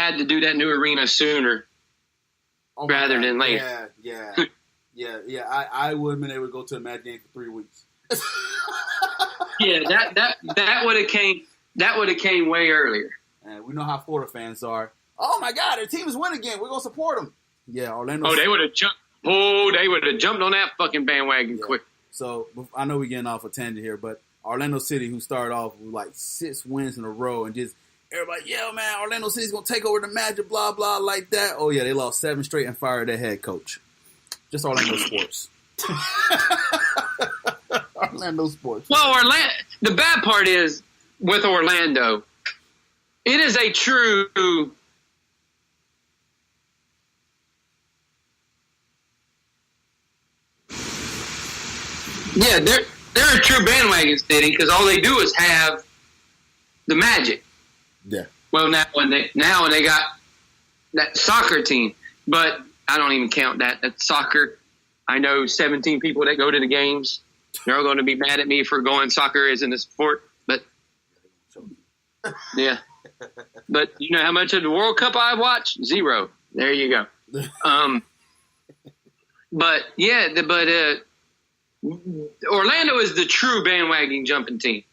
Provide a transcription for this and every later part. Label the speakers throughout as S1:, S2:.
S1: had to do that new arena sooner rather than later.
S2: Yeah. I would have been able to go to a Magic game for 3 weeks.
S1: Yeah, that would have came. That would have came way earlier.
S2: And we know how Florida fans are. Oh my God, their team is winning again. We're gonna support them. Yeah, Orlando.
S1: Oh, they would have jumped. Oh, they would have jumped on that fucking bandwagon quick.
S2: So I know we're getting off a tangent here, but Orlando City, who started off with like 6 wins in a row, and just everybody, yeah, man, Orlando City's gonna take over the Magic, blah blah, like that. Oh yeah, they lost 7 straight and fired their head coach. Just Orlando sports. Orlando sports.
S1: Well, the bad part is with Orlando, it is a true. Yeah, they're a true bandwagon city because all they do is have the Magic.
S2: Yeah.
S1: Well, now when they got that soccer team, but I don't even count that. That's soccer. I know 17 people that go to the games. They're all going to be mad at me for going soccer isn't a sport, but yeah. But you know how much of the World Cup I watch? 0. There you go. But yeah, Orlando is the true bandwagon jumping team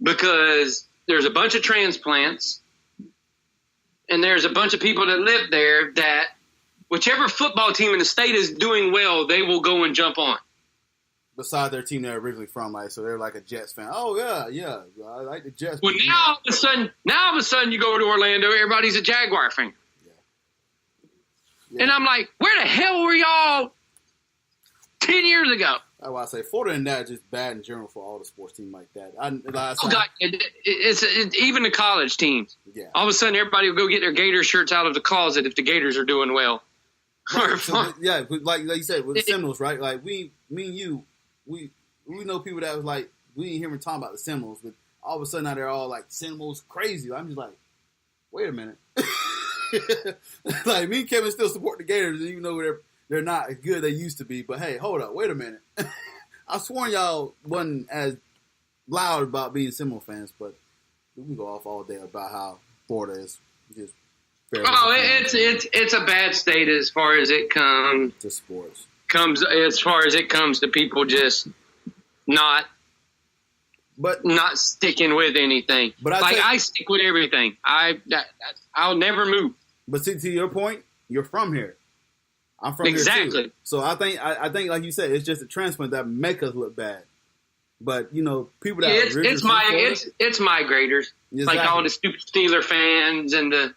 S1: because there's a bunch of transplants and there's a bunch of people that live there that whichever football team in the state is doing well, they will go and jump on.
S2: Beside their team they're originally from, like, so they're like a Jets fan. Oh yeah, I like the Jets.
S1: Well, now all of a sudden, you go to Orlando, everybody's a Jaguar fan. Yeah. And I'm like, where the hell were y'all 10 years ago?
S2: That's why I say Florida and that just bad in general for all the sports teams like that.
S1: God, it's even the college teams.
S2: Yeah.
S1: All of a sudden, everybody will go get their Gator shirts out of the closet if the Gators are doing well.
S2: Right, so, yeah, like you said with the Seminoles, right? Like me and you. We know people that was like, we didn't hear me talking about the Seminoles, but all of a sudden now they're all like, Seminoles crazy. I'm just like, wait a minute. Like, me and Kevin still support the Gators, even though they're not as good as they used to be. But hey, hold up, wait a minute. I sworn y'all wasn't as loud about being Seminole fans, but we can go off all day about how Florida is just fairly.
S1: Oh, it's a bad state as far as it comes
S2: to sports.
S1: As far as it comes to people just not sticking with anything. But I stick with everything. I'll never move.
S2: But see, to your point, you're from here. I'm from here too. So I think like you said, it's just a transplant that make us look bad. But you know, people that
S1: it's migrators, exactly. Like all the stupid Steeler fans and the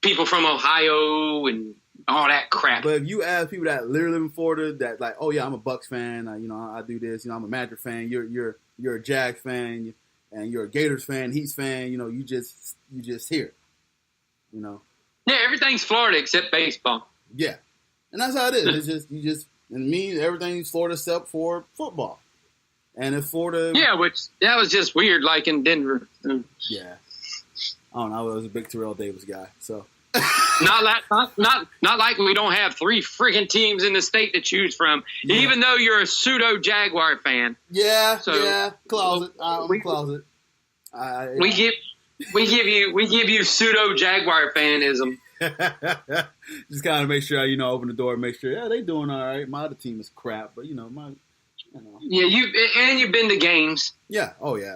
S1: people from Ohio and all that crap.
S2: But if you ask people that literally live in Florida that like, oh yeah, I'm a Bucks fan, I do this, I'm a Magic fan, you're a Jags fan, and you're a Gators fan, Heat fan, you just here,
S1: Yeah, everything's Florida except baseball.
S2: Yeah, and that's how it is. It's just everything's Florida except for football. And if Florida,
S1: that was just weird, like in Denver.
S2: Yeah, I don't know. I was a big Terrell Davis guy, so.
S1: Not like we don't have 3 freaking teams in the state to choose from. Yeah. Even though you're a pseudo Jaguar fan.
S2: Yeah, closet. Closet.
S1: We give you pseudo Jaguar fanism.
S2: Just kind of make sure open the door and make sure they doing all right. My other team is crap, but
S1: Yeah, you've been to games.
S2: Yeah. Oh yeah.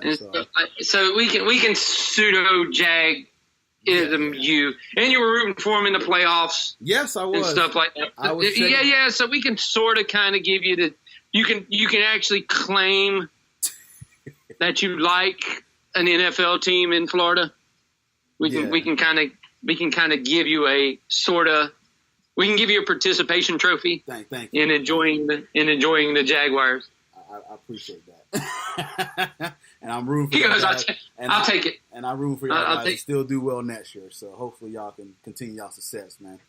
S1: So we can pseudo Jag. You were rooting for him in the playoffs.
S2: Yes, I was.
S1: And stuff like that. So we can sort of kind of give you you can actually claim that you like an NFL team in Florida. We can kind of give you a we can give you a participation trophy.
S2: Thank you.
S1: in enjoying the Jaguars.
S2: I appreciate that. And I'm rooting for y'all guys.
S1: I'll take it.
S2: And I'm rooting for y'all guys to still do well next year. So hopefully y'all can continue y'all success, man.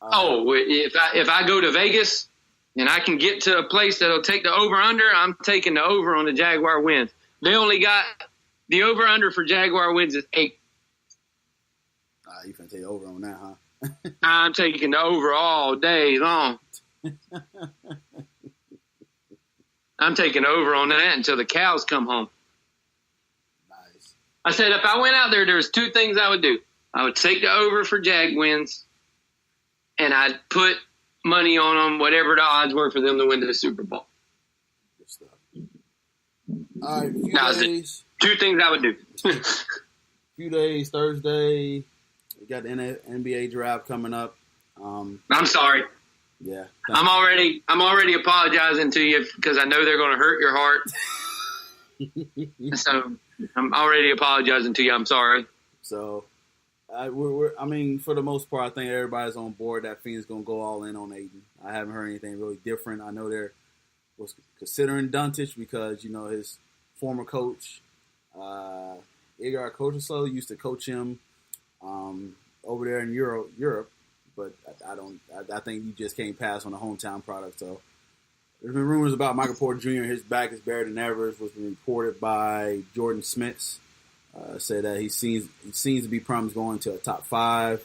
S1: If I go to Vegas and I can get to a place that'll take the over-under, I'm taking the over on the Jaguar wins. They only got the over-under for Jaguar wins is 8.
S2: You can take over on that, huh?
S1: I'm taking the over all day long. I'm taking over on that until the cows come home.
S2: Nice.
S1: I said if I went out there's two things I would do. I would take the over for Jag wins, and I'd put money on them, whatever the odds were for them to win the Super Bowl.
S2: Good stuff. All right, days.
S1: Two things I would do.
S2: Few days, Thursday. We got the NBA draft coming up.
S1: I'm sorry.
S2: Yeah.
S1: I'm already apologizing to you because I know they're going to hurt your heart. So I'm already apologizing to you. I'm sorry.
S2: So, I mean, for the most part, I think everybody's on board that Phoenix going to go all in on Aiden. I haven't heard anything really different. I know they're was considering Duntich because, his former coach, Igor Kocheslow, used to coach him over there in Europe. But I think you just can't pass on the hometown product. So there's been rumors about Michael Porter Jr. His back is better than ever. It was reported by Jordan Smits. Said that he seems to be promised going to a top 5.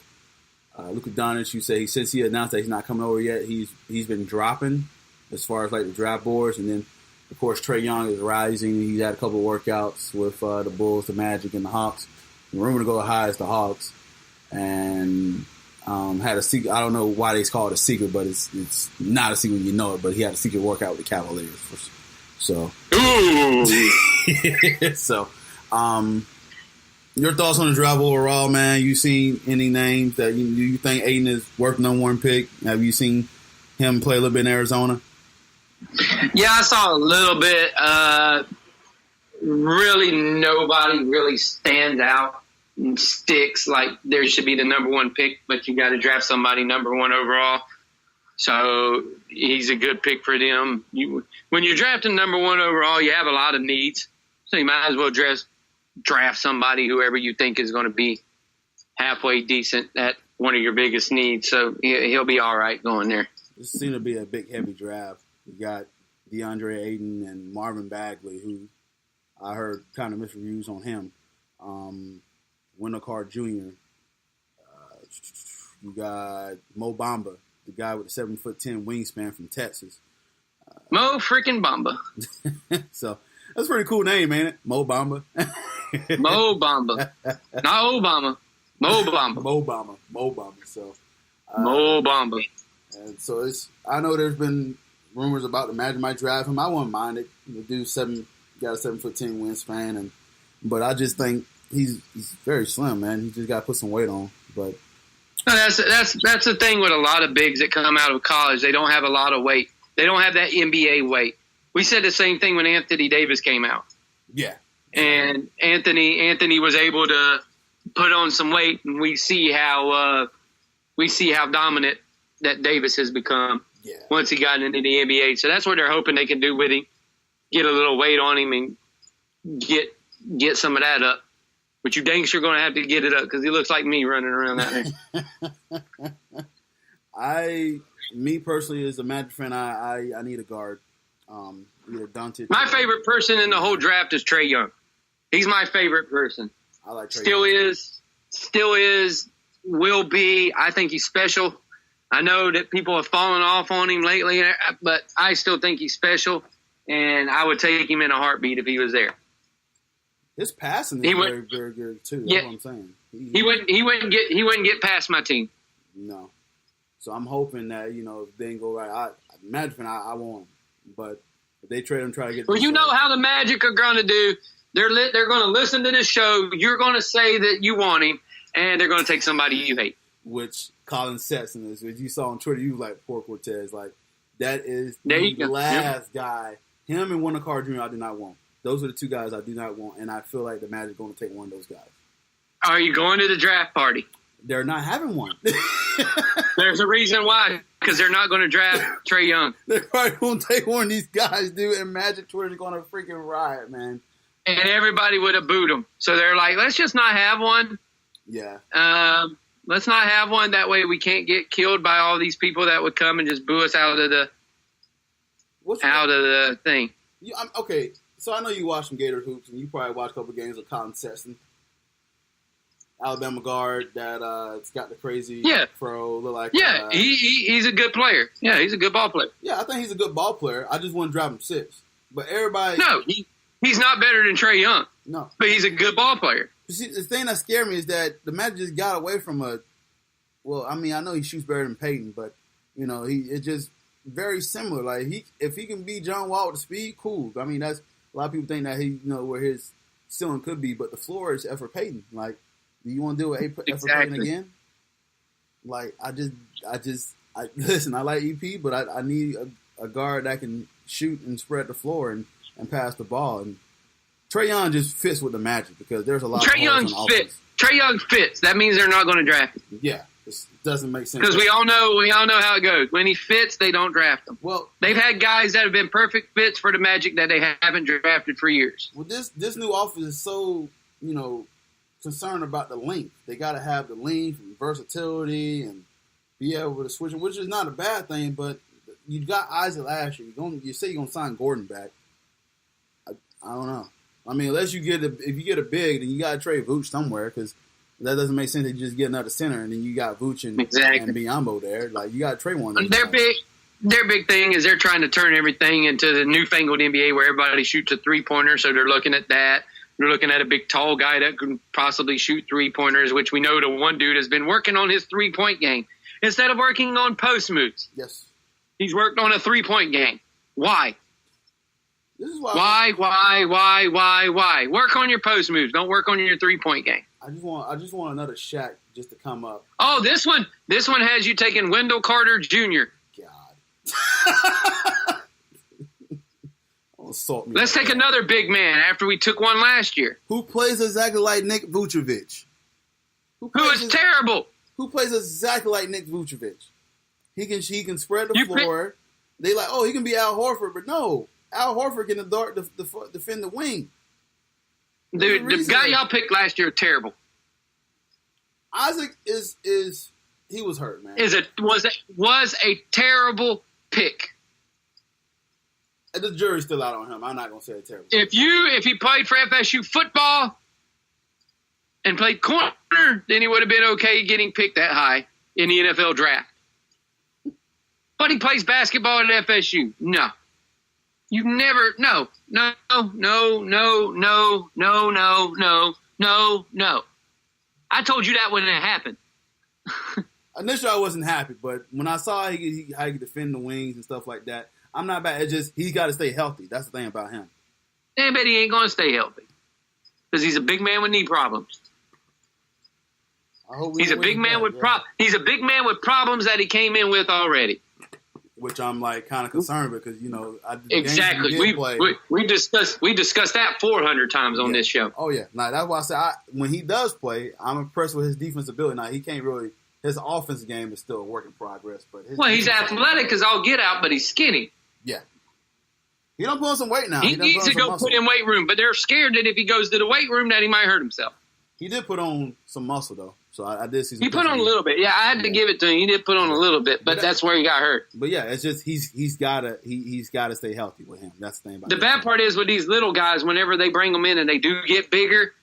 S2: Luka Doncic, you say since he announced that he's not coming over yet, he's been dropping as far as like the draft boards. And then of course Trae Young is rising. He had a couple of workouts with the Bulls, the Magic, and the Hawks. The rumor to go high is the Hawks, and had a secret. I don't know why they call it a secret, but it's not a secret. You know it, but he had a secret workout with the Cavaliers. So, so, your thoughts on the draft overall, man? You seen any names that you think Aiden is worth number 1 pick? Have you seen him play a little bit in Arizona?
S1: Yeah, I saw a little bit. Really, nobody really stands out and sticks like there should be the number 1 pick, but you got to draft somebody number 1 overall. So he's a good pick for them. When you're drafting number 1 overall, you have a lot of needs, so you might as well draft somebody, whoever you think is going to be halfway decent at one of your biggest needs. So he'll be all right going there.
S2: This seemed to be a big, heavy draft. You got DeAndre Ayton and Marvin Bagley, who I heard kind of mixed reviews on him. Wendell Carter Jr. You got Mo Bamba, the guy with the 7'10" wingspan from Texas.
S1: Mo freaking Bamba.
S2: So that's a pretty cool name, ain't it? Mo Bamba.
S1: Mo Bamba. Not Obama. Mo Bamba.
S2: Mo Bamba. So
S1: Mo Bamba.
S2: And so I know there's been rumors about the Magic might draft him. I wouldn't mind it. The dude's got a 7'10" wingspan, but I just think he's very slim, man. He just got to put some weight on. But
S1: that's the thing with a lot of bigs that come out of college. They don't have a lot of weight. They don't have that NBA weight. We said the same thing when Anthony Davis came out.
S2: Yeah.
S1: And Anthony was able to put on some weight, and we see how dominant that Davis has become once he got into the NBA. So that's what they're hoping they can do with him. Get a little weight on him and get some of that up. But you dang sure going to have to get it up because he looks like me running around out there. Me personally, as a Magic fan, I need a guard. Either Duntich. My favorite person in the whole draft is Trae Young. He's my favorite person.
S2: I like Trae
S1: Young. Still is, will be. I think he's special. I know that people have fallen off on him lately, but I still think he's special, and I would take him in a heartbeat if he was there.
S2: His passing is very, very good too. That's what I'm saying.
S1: He wouldn't get past my team.
S2: No. So I'm hoping that, if they didn't go right, Magic, I want him. But if they trade him, try to get.
S1: Well, you know how the Magic are going to do. They're going to listen to this show. You're going to say that you want him, and they're going to take somebody you hate.
S2: Which Colin Sexton is. As you saw on Twitter, you like poor Cortez. Like that is
S1: the
S2: last guy. Him and Wendell Carter Jr. I do not want. Those are the two guys I do not want, and I feel like the Magic are going to take one of those guys.
S1: Are you going to the draft party?
S2: They're not having one.
S1: There's a reason why, because they're not going to draft Trae Young.
S2: They're probably going to take one of these guys, dude, and Magic Twitter's going to freaking riot, man.
S1: And everybody would have booed them. So they're like, let's just not have one.
S2: Yeah.
S1: Let's not have one. That way we can't get killed by all these people that would come and just boo us out of the thing.
S2: Okay, so I know you watch some Gator hoops, and you probably watch a couple games of Colin Sexton. Alabama guard that it's got the crazy pro look like.
S1: Yeah, he's a good player. Yeah, he's a good ball player.
S2: Yeah, I think he's a good ball player. I just wouldn't drop him 6. But everybody...
S1: No, he's not better than Trae Young.
S2: No.
S1: But he's a good ball player.
S2: See, the thing that scared me is that the Magic just got away from I know he shoots better than Peyton, but, it's just very similar. Like, if he can beat John Wall with the speed, cool. I mean, that's a lot of people think that he, where his ceiling could be, but the floor is Effort Payton. Like, do you want to deal with Effort Payton again? Like, listen, I like EP, but I need a guard that can shoot and spread the floor and pass the ball. And Trae Young just fits with the Magic because there's a lot of
S1: Trae Young fits. Trae Young fits. That means they're not going to draft him.
S2: Yeah, it doesn't make sense.
S1: Because we all know how it goes. When he fits, they don't draft him.
S2: Well,
S1: they've had guys that have been perfect fits for the Magic that they haven't drafted for years.
S2: Well, this new offense is so, concerned about the length. They got to have the length and versatility and be able to switch, which is not a bad thing, but you got Isaac last year. You say you're going to sign Gordon back. I don't know. I mean, unless if you get a big, then you got to trade Vooch somewhere because that doesn't make sense to just get another center and then you got Vooch and Biyombo there. Like, you got to trade one of those guys.
S1: Their big thing is they're trying to turn everything into the newfangled NBA where everybody shoots a three-pointer, so they're looking at that. They're looking at a big, tall guy that can possibly shoot three-pointers, which we know the one dude has been working on his three-point game instead of working on post moves.
S2: Yes. He's
S1: worked on a three-point game. Why?
S2: This is why.
S1: Why? Work on your post moves. Don't work on your three-point game.
S2: I just want another Shaq just to come up.
S1: Oh, this one has you taking Wendell Carter Jr.
S2: God. Assault me.
S1: Let's take another big man after we took one last year.
S2: Who plays exactly like Nick Vucevic?
S1: Who is terrible?
S2: Who plays exactly like Nick Vucevic? He can spread the floor. They like, he can be Al Horford, but no, Al Horford can defend the wing.
S1: Dude, the guy y'all picked last year terrible.
S2: Isaac is he was hurt, man.
S1: Was a terrible pick.
S2: The jury's still out on him. I'm not gonna say it's terrible.
S1: If he played for FSU football and played corner, then he would have been okay getting picked that high in the NFL draft. But he plays basketball at FSU. No. You never no. I told you that when it happened.
S2: Initially, I wasn't happy, but when I saw how he could defend the wings and stuff like that, I'm not bad. It's just he got to stay healthy. That's the thing about him.
S1: Yeah, but he ain't going to stay healthy because he's a big man with knee problems. He's a big man with He's a big man with problems that he came in with already.
S2: Which I'm like kind of concerned because
S1: exactly we discussed that 400 times on this show.
S2: Oh yeah, now that's why I say when he does play, I'm impressed with his defensive ability. Now he can't really. His offensive game is still a work in progress, but
S1: he's athletic as all get out, but he's skinny.
S2: Yeah, he don't put on some weight now.
S1: He needs to go put in weight room, but they're scared that if he goes to the weight room, that he might hurt himself.
S2: He did put on some muscle though, so I did see.
S1: He put on a little bit. Yeah, I had to give it to him. He did put on a little bit, but that's where he got hurt.
S2: But yeah, it's just he's got to stay healthy with him. That's the thing about
S1: the bad part is with these little guys. Whenever they bring them in and they do get bigger,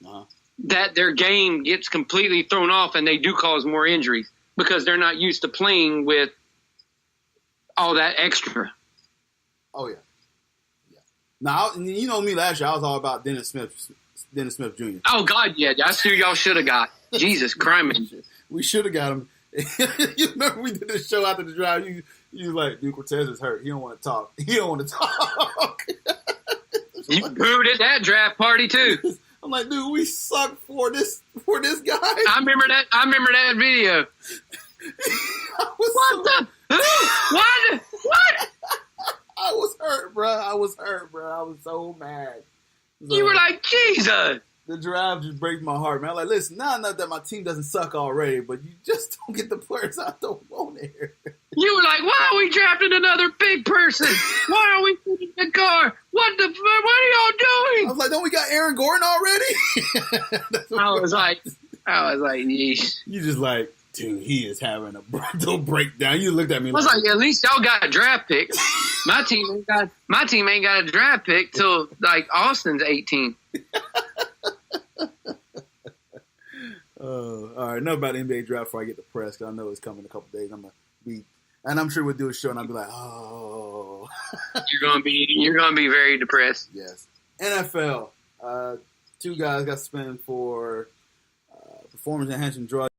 S1: that their game gets completely thrown off and they do cause more injuries because they're not used to playing with all that extra.
S2: Oh yeah. Now you know me. Last year I was all about Dennis Smith Jr.
S1: Oh God, yeah, that's who y'all should have got. Jesus Christ,
S2: we should have got him. You remember we did this show after the drive? You was like, dude, Cortez is hurt. He don't want to talk. You
S1: booed at that draft party too.
S2: I'm like, dude, we suck for this guy.
S1: I remember that video. What?
S2: I was hurt, bro. I was so mad. So,
S1: you were like, Jesus.
S2: The drive just breaks my heart, man. I'm like, listen, not that my team doesn't suck already, but you just don't get the players I don't want here.
S1: You were like, why are we drafting another big person? Why are we putting the car? What are y'all doing?
S2: I was like, don't we got Aaron Gordon already?
S1: I was like, yeesh.
S2: You just like, dude, he is having a mental breakdown. You looked at me.
S1: I was like, at least y'all got a draft pick. My team ain't got a draft pick till like Austin's 18.
S2: All right, enough about the NBA draft before I get depressed. Cause I know it's coming in a couple days. And I'm sure we'll do a show and I'll be like, oh.
S1: You're gonna be very depressed.
S2: Yes. NFL. 2 guys got suspended for performance-enhancing drug